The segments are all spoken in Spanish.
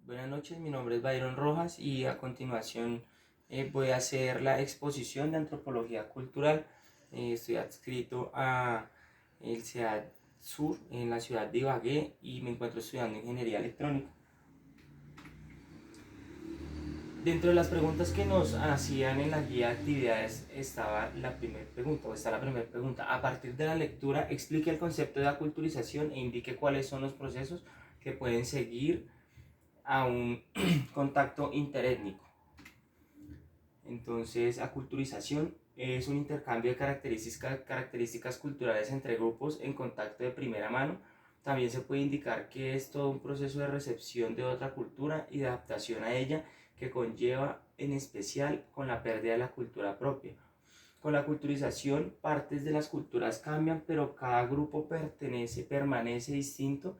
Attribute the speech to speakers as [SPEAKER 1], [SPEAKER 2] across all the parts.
[SPEAKER 1] Buenas noches, mi nombre es Byron Rojas y a continuación voy a hacer la exposición de antropología cultural. Estoy adscrito a el CEAD Sur en la ciudad de Ibagué y me encuentro estudiando ingeniería electrónica. Dentro de las preguntas que nos hacían en la guía de actividades estaba la primera pregunta, o está la primera pregunta. A partir de la lectura, explique el concepto de aculturización e indique cuáles son los procesos que pueden seguir a un contacto interétnico. Entonces, aculturización es un intercambio de características culturales entre grupos en contacto de primera mano. También se puede indicar que es todo un proceso de recepción de otra cultura y de adaptación a ella que conlleva en especial con la pérdida de la cultura propia. Con la culturización, partes de las culturas cambian, pero cada grupo permanece distinto.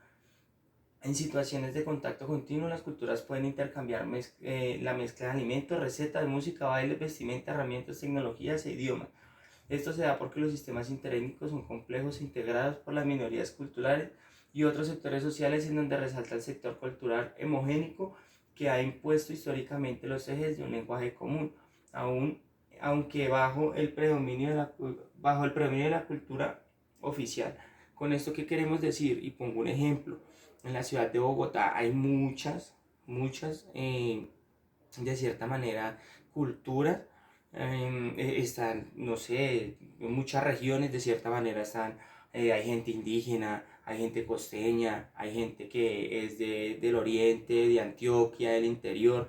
[SPEAKER 1] En situaciones de contacto continuo, las culturas pueden intercambiar la mezcla de alimentos, recetas, música, baile, vestimenta, herramientas, tecnologías e idiomas. Esto se da porque los sistemas interétnicos son complejos e integrados por las minorías culturales y otros sectores sociales, en donde resalta el sector cultural homogénico que ha impuesto históricamente los ejes de un lenguaje común, aunque bajo el predominio de la cultura oficial. Con esto, ¿qué queremos decir? Y pongo un ejemplo. En la ciudad de Bogotá hay muchas, de cierta manera, culturas. Están, no sé, en muchas regiones de cierta manera hay gente indígena, hay gente costeña, hay gente que es del oriente, de Antioquia, del interior.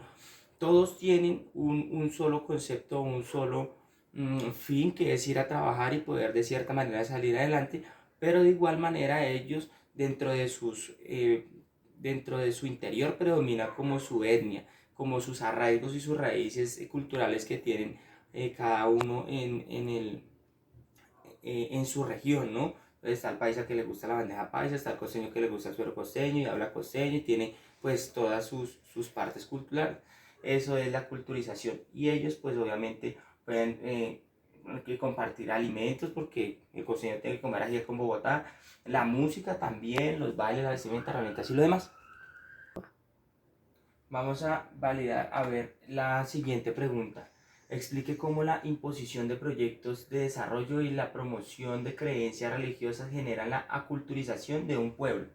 [SPEAKER 1] Todos tienen un solo concepto, un solo fin, que es ir a trabajar y poder de cierta manera salir adelante, pero de igual manera ellos dentro de su interior predomina como su etnia, como sus arraigos y sus raíces culturales que tienen cada uno en su región, ¿no? Entonces está el paisa que le gusta la bandeja paisa, está el costeño que le gusta el suero costeño y habla costeño y tiene pues todas sus partes culturales. Eso es la culturización y ellos pues obviamente pueden compartir alimentos porque el costeño tiene que comer ají con Bogotá, la música también, los bailes, la vestimenta, herramientas y lo demás. Vamos a validar, a ver la siguiente pregunta. Explique cómo la imposición de proyectos de desarrollo y la promoción de creencias religiosas generan la aculturización de un pueblo.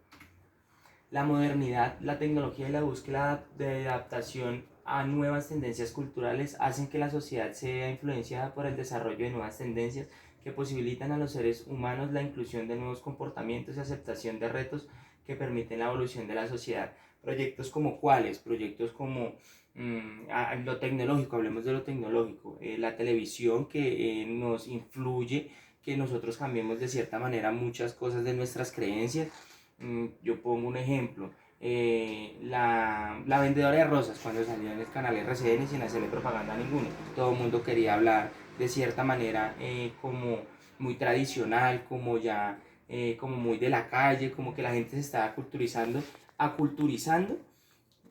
[SPEAKER 1] La modernidad, la tecnología y la búsqueda de adaptación a nuevas tendencias culturales hacen que la sociedad sea influenciada por el desarrollo de nuevas tendencias que posibilitan a los seres humanos la inclusión de nuevos comportamientos y aceptación de retos que permiten la evolución de la sociedad. Proyectos como cuáles, proyectos como lo tecnológico, hablemos de lo tecnológico, la televisión que nos influye, que nosotros cambiemos de cierta manera muchas cosas de nuestras creencias. Yo pongo un ejemplo, la vendedora de rosas cuando salió en el canal RCN sin hacerle propaganda a ninguno, todo el mundo quería hablar de cierta manera como muy tradicional, como ya como muy de la calle, como que la gente se estaba aculturizando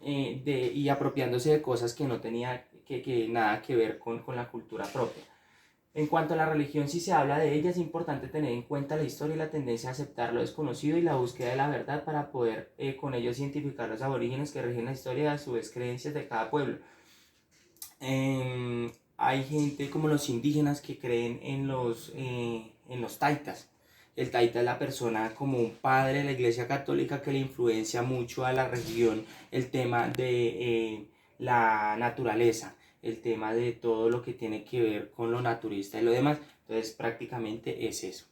[SPEAKER 1] y apropiándose de cosas que no tenía que nada que ver con la cultura propia. En cuanto a la religión, si se habla de ella, es importante tener en cuenta la historia y la tendencia a aceptar lo desconocido y la búsqueda de la verdad para poder con ello identificar los aborígenes que rigen la historia y a su vez creencias de cada pueblo. Hay gente como los indígenas que creen en los taitas. El taita es la persona como un padre de la iglesia católica que le influencia mucho a la religión el tema de la naturaleza, el tema de todo lo que tiene que ver con lo naturista y lo demás. Entonces prácticamente es eso.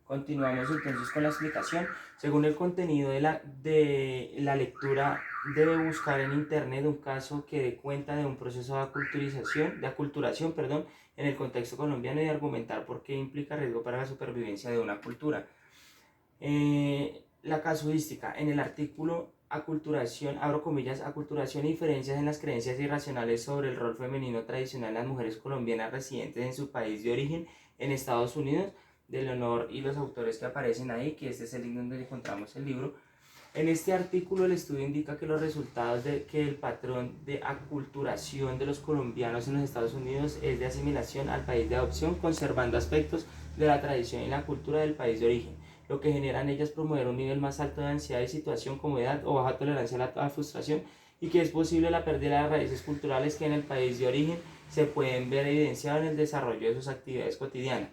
[SPEAKER 1] Continuamos entonces con la explicación. Según el contenido de la lectura, debe buscar en internet un caso que dé cuenta de un proceso de aculturación, en el contexto colombiano y argumentar por qué implica riesgo para la supervivencia de una cultura. La casuística. En el artículo aculturación, abro comillas, aculturación e diferencias en las creencias irracionales sobre el rol femenino tradicional de las mujeres colombianas residentes en su país de origen en Estados Unidos, del honor y los autores que aparecen ahí, que este es el link donde encontramos el libro. En este artículo el estudio indica que los resultados de que el patrón de aculturación de los colombianos en los Estados Unidos es de asimilación al país de adopción, conservando aspectos de la tradición y la cultura del país de origen. lo que generan ellas promover un nivel más alto de ansiedad y situación, comodidad o baja tolerancia a la frustración, y que es posible la pérdida de raíces culturales que en el país de origen se pueden ver evidenciados en el desarrollo de sus actividades cotidianas.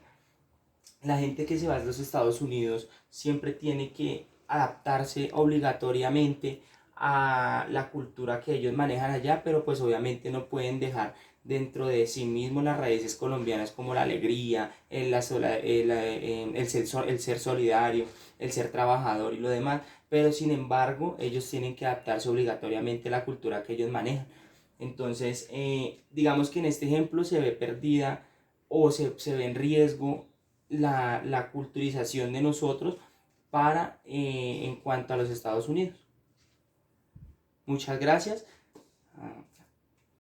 [SPEAKER 1] La gente que se va a los Estados Unidos siempre tiene que adaptarse obligatoriamente a la cultura que ellos manejan allá, pero pues obviamente no pueden dejar dentro de sí mismos las raíces colombianas como la alegría, el ser solidario, el ser trabajador y lo demás, pero sin embargo ellos tienen que adaptarse obligatoriamente a la cultura que ellos manejan. Entonces, digamos que en este ejemplo se ve perdida o se ve en riesgo la culturización de nosotros para en cuanto a los Estados Unidos. Muchas gracias.